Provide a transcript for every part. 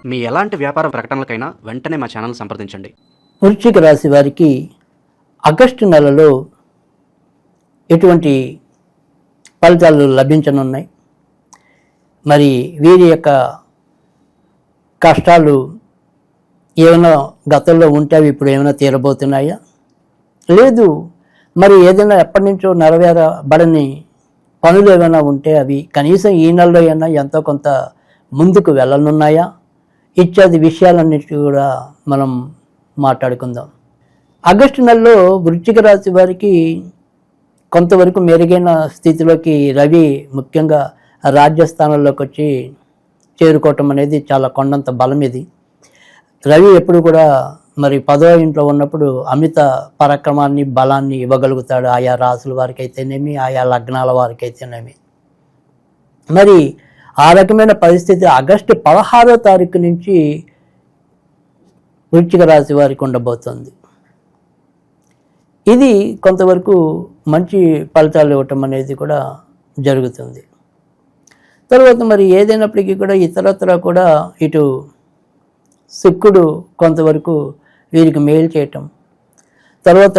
మీ ఎలాంటి వ్యాపార ప్రకటనలకైనా వెంటనే మా ఛానల్ సంప్రదించండి. వృశ్చిక రాశి వారికి ఆగస్టు నెలలో ఎటువంటి ఫలితాలు లభించనున్నాయి? మరి వీరి యొక్క కష్టాలు ఏమైనా గతంలో ఉంటే అవి ఇప్పుడు ఏమైనా తీరబోతున్నాయా? లేదు, మరి ఏదైనా ఎప్పటి నుంచో నెరవేరబడని పనులు ఏమైనా ఉంటే అవి కనీసం ఈ నెలలో అయినా ఎంతో కొంత ముందుకు వెళ్ళనున్నాయా? ఇత్యాది విషయాలన్నిటి కూడా మనం మాట్లాడుకుందాం. ఆగస్టు నెలలో వృశ్చిక రాశి వారికి కొంతవరకు మెరుగైన స్థితిలోకి రవి ముఖ్యంగా రాజ్యస్థానంలోకి వచ్చి చేరుకోవటం అనేది చాలా కొండంత బలం. ఇది రవి ఎప్పుడు కూడా మరి 10వ ఇంట్లో ఉన్నప్పుడు అమిత పరాక్రమాన్ని బలాన్ని ఇవ్వగలుగుతాడు, ఆయా రాసుల వారికి అయితేనేమి, ఆయా లగ్నాల వారికి అయితేనేమి. మరి ఆ రకమైన పరిస్థితి ఆగస్టు 16వ తారీఖు నుంచి వృశ్చిక రాశి వారికి ఉండబోతుంది. ఇది కొంతవరకు మంచి ఫలితాలు ఇవ్వటం అనేది కూడా జరుగుతుంది. తర్వాత మరి ఏదైనప్పటికీ కూడా ఇతరత్ర కూడా ఇటు శుక్రుడు కొంతవరకు వీరికి మేలు చేయటం, తర్వాత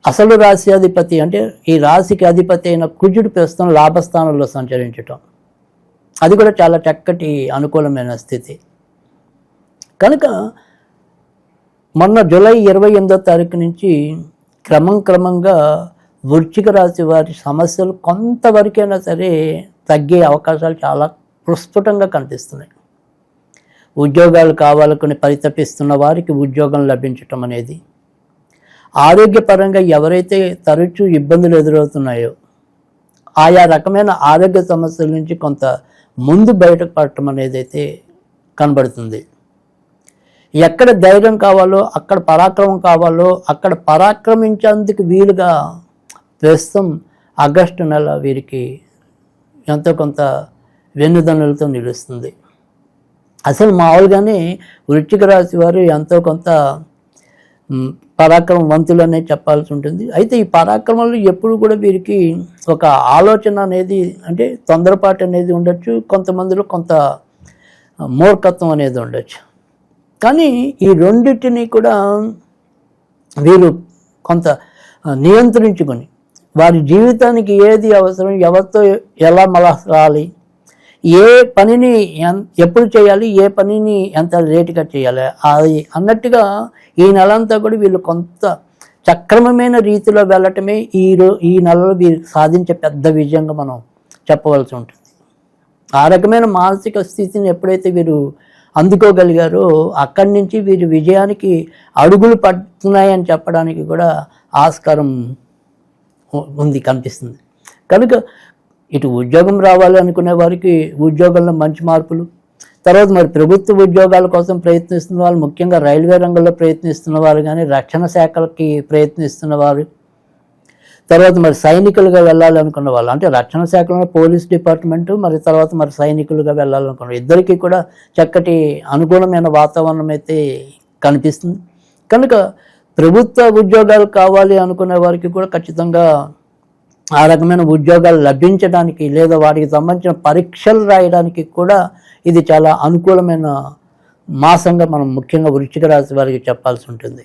అసలు రాశ్యాధిపతి అంటే ఈ రాశికి అధిపతి అయిన కుజుడు ప్రస్తుతం లాభస్థానంలో సంచరించటం, అది కూడా చాలా చక్కటి అనుకూలమైన స్థితి. కనుక మొన్న జూలై 28వ తారీఖు నుంచి క్రమంగా వృశ్చిక రాశి వారి సమస్యలు కొంతవరకైనా సరే తగ్గే అవకాశాలు చాలా ప్రస్ఫుటంగా కనిపిస్తున్నాయి. ఉద్యోగాలు కావాలనుకుని పరితపిస్తున్న వారికి ఉద్యోగం లభించటం అనేది, ఆరోగ్యపరంగా ఎవరైతే తరచూ ఇబ్బందులు ఎదురవుతున్నాయో ఆయా రకమైన ఆరోగ్య సమస్యల నుంచి కొంత ముందు బయటపడటం అనేది అయితే కనబడుతుంది. ఎక్కడ ధైర్యం కావాలో, అక్కడ పరాక్రమం కావాలో అక్కడ పరాక్రమించేందుకు వీలుగా ప్రస్తుతం ఆగస్టు నెల వీరికి ఎంతో కొంత వెన్నుదన్నులతో నిలుస్తుంది. అసలు మామూలుగానే వృశ్చిక రాశి వారు ఎంతో కొంత పరాక్రమవంతులనే చెప్పాల్సి ఉంటుంది. అయితే ఈ పరాక్రమంలో ఎప్పుడు కూడా వీరికి ఒక ఆలోచన అనేది అంటే తొందరపాటు అనేది ఉండొచ్చు, కొంతమందిలో కొంత మూర్ఖత్వం అనేది ఉండొచ్చు. కానీ ఈ రెండింటినీ కూడా వీరు కొంత నియంత్రించుకొని వారి జీవితానికి ఏది అవసరం, ఎవరితో ఎలా మలసాలి, ఏ పనిని ఎప్పుడు చేయాలి, ఏ పనిని ఎంత లేటుగా చేయాలి అది అన్నట్టుగా ఈ నెలంతా కూడా వీళ్ళు కొంత సక్రమమైన రీతిలో వెళ్ళటమే ఈ నెలలో వీరు సాధించే పెద్ద విజయంగా మనం చెప్పవలసి ఉంటుంది. ఆ రకమైన మానసిక స్థితిని ఎప్పుడైతే వీరు అందుకోగలిగారో అక్కడి నుంచి వీరి విజయానికి అడుగులు పడుతున్నాయని చెప్పడానికి కూడా ఆస్కారం ఉంది, కనిపిస్తుంది. కనుక ఇటు ఉద్యోగం రావాలి అనుకునే వారికి ఉద్యోగంలో మంచి మార్పులు, తర్వాత మరి ప్రభుత్వ ఉద్యోగాల కోసం ప్రయత్నిస్తున్న వాళ్ళు, ముఖ్యంగా రైల్వే రంగంలో ప్రయత్నిస్తున్న వారు కానీ, రక్షణ శాఖలకి ప్రయత్నిస్తున్న వారు, తర్వాత మరి సైనికులుగా వెళ్ళాలనుకున్న వాళ్ళు, అంటే రక్షణ శాఖలో పోలీస్ డిపార్ట్మెంటు, మరి తర్వాత మరి సైనికులుగా వెళ్ళాలనుకున్న ఇద్దరికీ కూడా చక్కటి అనుకూలమైన వాతావరణం అయితే కనిపిస్తుంది. కనుక ప్రభుత్వ ఉద్యోగాలు కావాలి అనుకునే వారికి కూడా ఖచ్చితంగా ఆ రకమైన ఉద్యోగాలు లభించడానికి లేదా వాటికి సంబంధించిన పరీక్షలు రాయడానికి కూడా ఇది చాలా అనుకూలమైన మాసంగా మనం ముఖ్యంగా వృశ్చిక రాశి వారికి చెప్పాల్సి ఉంటుంది.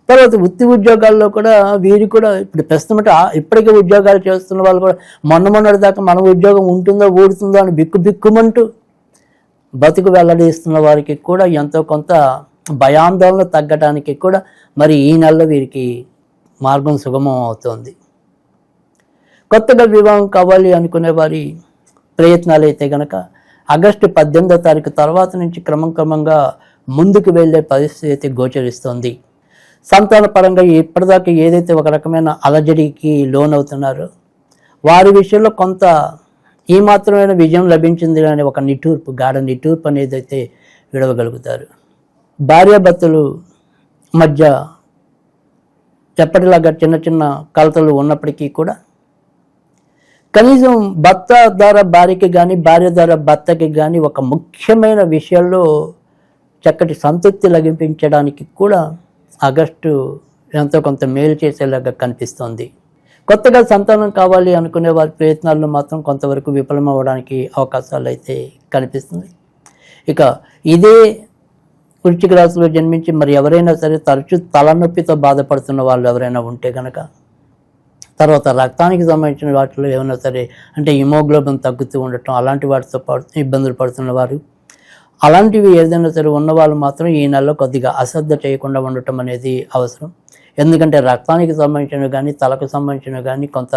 తర్వాత వృత్తి ఉద్యోగాల్లో కూడా వీరు కూడా ఇప్పుడు ప్రస్తుతం ఇప్పటికే ఉద్యోగాలు చేస్తున్న వాళ్ళు కూడా మొన్నటి దాకా మన ఉద్యోగం ఉంటుందో ఊడుతుందో అని బిక్కుమంటూ బతుకు వెల్లడిస్తున్న వారికి కూడా ఎంతో కొంత భయాందోళన తగ్గడానికి కూడా మరి ఈ నెలలో వీరికి మార్గం సుగమం అవుతుంది. కొత్తగా వివాహం కావాలి అనుకునే వారి ప్రయత్నాలు అయితే కనుక ఆగస్టు 18వ తారీఖు తర్వాత నుంచి క్రమంగా ముందుకు వెళ్ళే పరిస్థితి గోచరిస్తుంది. సంతాన పరంగా ఇప్పటిదాకా ఏదైతే ఒక రకమైన అలజడికి లోనవుతున్నారో వారి విషయంలో కొంత ఈ మాత్రమైన విజయం లభించింది అనే ఒక గాఢ నిట్టూర్పు అనేది అయితే విడవగలుగుతారు. భార్యాభర్తలు మధ్య ఎప్పటిలాగా చిన్న కలతలు ఉన్నప్పటికీ కూడా కనీసం భర్త ద్వారా భార్యకి కానీ, భార్య ద్వారా భర్తకి కానీ ఒక ముఖ్యమైన విషయాల్లో చక్కటి సంతృప్తి లభించడానికి కూడా ఆగస్టు ఎంతో కొంత మేలు చేసేలాగా కనిపిస్తోంది. కొత్తగా సంతానం కావాలి అనుకునే వారి ప్రయత్నాల్లో మాత్రం కొంతవరకు విఫలమవ్వడానికి అవకాశాలు అయితే కనిపిస్తుంది. ఇక ఇదే వృశ్చిక రాశిలో జన్మించి మరి ఎవరైనా సరే తరచూ తలనొప్పితో బాధపడుతున్న వాళ్ళు ఎవరైనా ఉంటే కనుక, తర్వాత రక్తానికి సంబంధించిన వాటిలో ఏమైనా సరే అంటే హిమోగ్లోబిన్ తగ్గుతూ ఉండటం అలాంటి వాటితో ఇబ్బందులు పడుతున్న వారు, అలాంటివి ఏదైనా సరే ఉన్నవాళ్ళు మాత్రం ఈ నెలలో కొద్దిగా అశ్రద్ధ చేయకుండా ఉండటం అనేది అవసరం. ఎందుకంటే రక్తానికి సంబంధించినవి కానీ తలకు సంబంధించినవి కానీ కొంత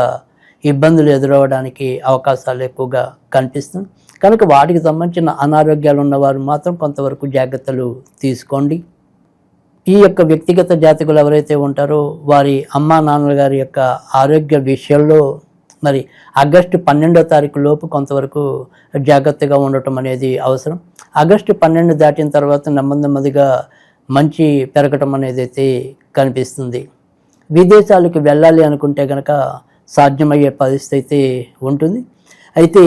ఇబ్బందులు ఎదురవడానికి అవకాశాలు ఎక్కువగా కనిపిస్తుంది. కనుక వాటికి సంబంధించిన అనారోగ్యాలు ఉన్నవారు మాత్రం కొంతవరకు జాగ్రత్తలు తీసుకోండి. ఈ యొక్క వ్యక్తిగత జాతకులు ఎవరైతే ఉంటారో వారి అమ్మా నాన్నల గారి యొక్క ఆరోగ్య విషయంలో మరి ఆగస్టు 12వ తారీఖు లోపు కొంతవరకు జాగ్రత్తగా ఉండటం అనేది అవసరం. ఆగస్టు 12 దాటిన తర్వాత నెమ్మదిగా మంచి పెరగటం అనేది అయితే కనిపిస్తుంది. విదేశాలకు వెళ్ళాలి అనుకుంటే కనుక సాధ్యమయ్యే పరిస్థితి అయితే ఉంటుంది. అయితే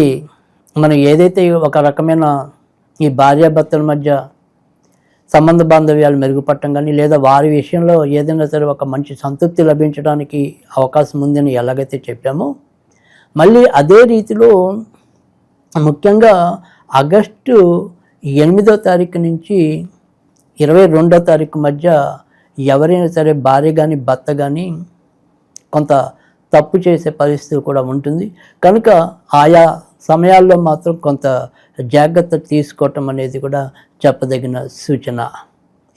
మనం ఏదైతే ఒక రకమైన ఈ భార్యాభర్తల మధ్య సంబంధ బాంధవ్యాలు మెరుగుపడటం కానీ లేదా వారి విషయంలో ఏదైనా సరే ఒక మంచి సంతృప్తి లభించడానికి అవకాశం ఉందని ఎలాగైతే చెప్పామో, మళ్ళీ అదే రీతిలో ముఖ్యంగా ఆగస్టు 8వ తారీఖు నుంచి 22వ తారీఖు మధ్య ఎవరైనా సరే భార్య కానీ భర్త కానీ కొంత తప్పు చేసే పరిస్థితి కూడా ఉంటుంది. కనుక ఆయా సమయాల్లో మాత్రం కొంత జాగ్రత్త తీసుకోవటం అనేది కూడా చెప్పదగిన సూచన.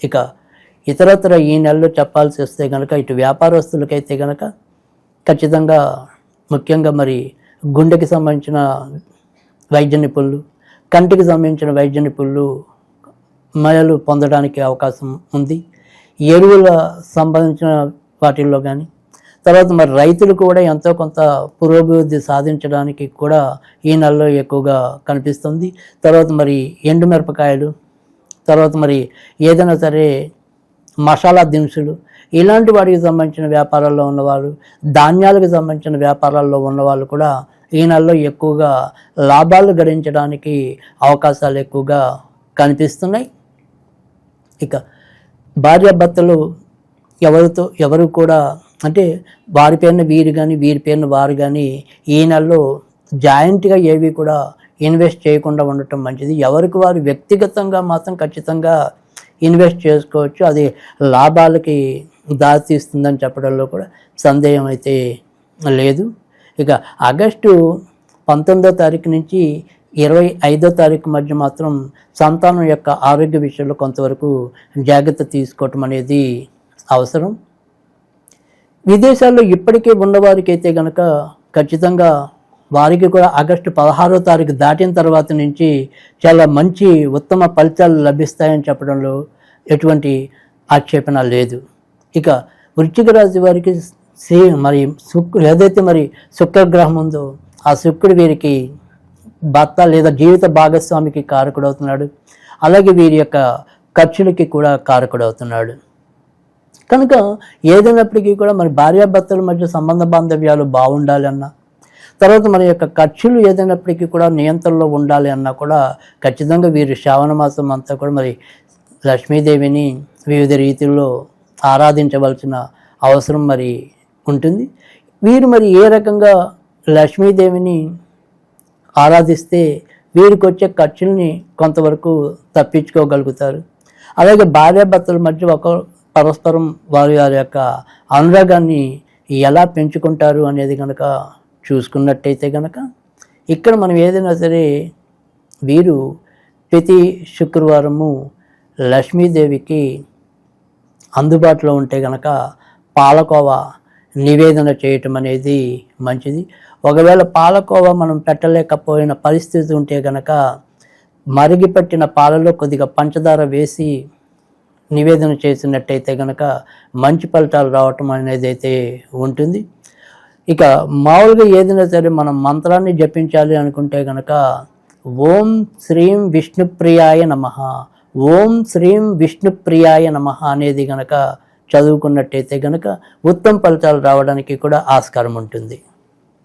ఇక ఇతరత్ర ఈ నెలలో చెప్పాల్సి వస్తే కనుక ఇటు వ్యాపారస్తులకైతే కనుక ఖచ్చితంగా ముఖ్యంగా మరి గుండెకి సంబంధించిన వైద్య నిపుణులు, కంటికి సంబంధించిన వైద్య నిపుణులు మేలు పొందడానికి అవకాశం ఉంది. ఎరువుల సంబంధించిన వాటిల్లో కానీ, తర్వాత మరి రైతులు కూడా ఎంతో కొంత పురోభివృద్ధి సాధించడానికి కూడా ఈ నెలలో ఎక్కువగా కనిపిస్తుంది. తర్వాత మరి ఎండుమిరపకాయలు, తర్వాత మరి ఏదైనా సరే మసాలా దినుసులు ఇలాంటి వాటికి సంబంధించిన వ్యాపారాల్లో ఉన్నవాళ్ళు, ధాన్యాలకు సంబంధించిన వ్యాపారాల్లో ఉన్నవాళ్ళు కూడా ఈ నెలలో ఎక్కువగా లాభాలు గడించడానికి అవకాశాలు ఎక్కువగా కనిపిస్తున్నాయి. ఇక భార్యాభర్తలు ఎవరు కూడా అంటే వారి పేరున వీరు కానీ వీరి పేరున వారు కానీ ఈ నెలలో జాయింట్గా ఏవి కూడా ఇన్వెస్ట్ చేయకుండా ఉండటం మంచిది. ఎవరికి వారు వ్యక్తిగతంగా మాత్రం ఖచ్చితంగా ఇన్వెస్ట్ చేసుకోవచ్చు. అది లాభాలకి దారితీస్తుందని చెప్పడంలో కూడా సందేహం అయితే లేదు. ఇక ఆగస్టు 19వ తారీఖు నుంచి 25వ తారీఖు మధ్య మాత్రం సంతానం యొక్క ఆరోగ్య విషయంలో కొంతవరకు జాగ్రత్త తీసుకోవటం అనేది అవసరం. విదేశాల్లో ఇప్పటికే ఉన్నవారికి అయితే కనుక ఖచ్చితంగా వారికి కూడా ఆగస్టు 16వ తారీఖు దాటిన తర్వాత నుంచి చాలా మంచి ఉత్తమ ఫలితాలు లభిస్తాయని చెప్పడంలో ఎటువంటి ఆక్షేపణ లేదు. ఇక వృశ్చిక రాశి వారికి మరి ఏదైతే మరి శుక్రగ్రహం ఉందో ఆ శుక్రుడు వీరికి భర్త లేదా జీవిత భాగస్వామికి కారకుడవుతున్నాడు. అలాగే వీరి యొక్క ఖర్చులకి కూడా కారకుడవుతున్నాడు. కనుక ఏదైనప్పటికీ కూడా మరి భార్యాభర్తల మధ్య సంబంధ బాంధవ్యాలు బాగుండాలి అన్నా, తర్వాత మన యొక్క ఖర్చులు ఏదైనప్పటికీ కూడా నియంత్రణలో ఉండాలి అన్నా కూడా ఖచ్చితంగా వీరి శ్రావణ మాసం అంతా కూడా మరి లక్ష్మీదేవిని వివిధ రీతుల్లో ఆరాధించవలసిన అవసరం మరి ఉంటుంది. వీరు మరి ఏ రకంగా లక్ష్మీదేవిని ఆరాధిస్తే వీరికి వచ్చే ఖర్చుల్ని కొంతవరకు తప్పించుకోగలుగుతారు. అలాగే భార్యాభర్తల మధ్య పరస్పరం వారి యొక్క అనురాగాన్ని ఎలా పెంచుకుంటారు అనేది కనుక చూసుకున్నట్టయితే కనుక ఇక్కడ మనం ఏదైనా సరే వీరు ప్రతి శుక్రవారము లక్ష్మీదేవికి అందుబాటులో ఉంటే కనుక పాలకోవా నివేదన చేయటం అనేది మంచిది. ఒకవేళ పాలకోవా మనం పెట్టలేకపోయిన పరిస్థితి ఉంటే కనుక మరిగిపట్టిన పాలలో కొద్దిగా పంచదార వేసి నివేదన చేసినట్టయితే కనుక మంచి ఫలితాలు రావటం అనేది అయితే ఉంటుంది. ఇక మామూలుగా ఏదైనా సరే మనం మంత్రాన్ని జపించాలి అనుకుంటే కనుక ఓం శ్రీం విష్ణుప్రియాయ నమః, ఓం శ్రీం విష్ణుప్రియాయ నమః అనేది కనుక చదువుకున్నట్టయితే కనుక ఉత్తమ ఫలితాలు రావడానికి కూడా ఆస్కారం ఉంటుంది.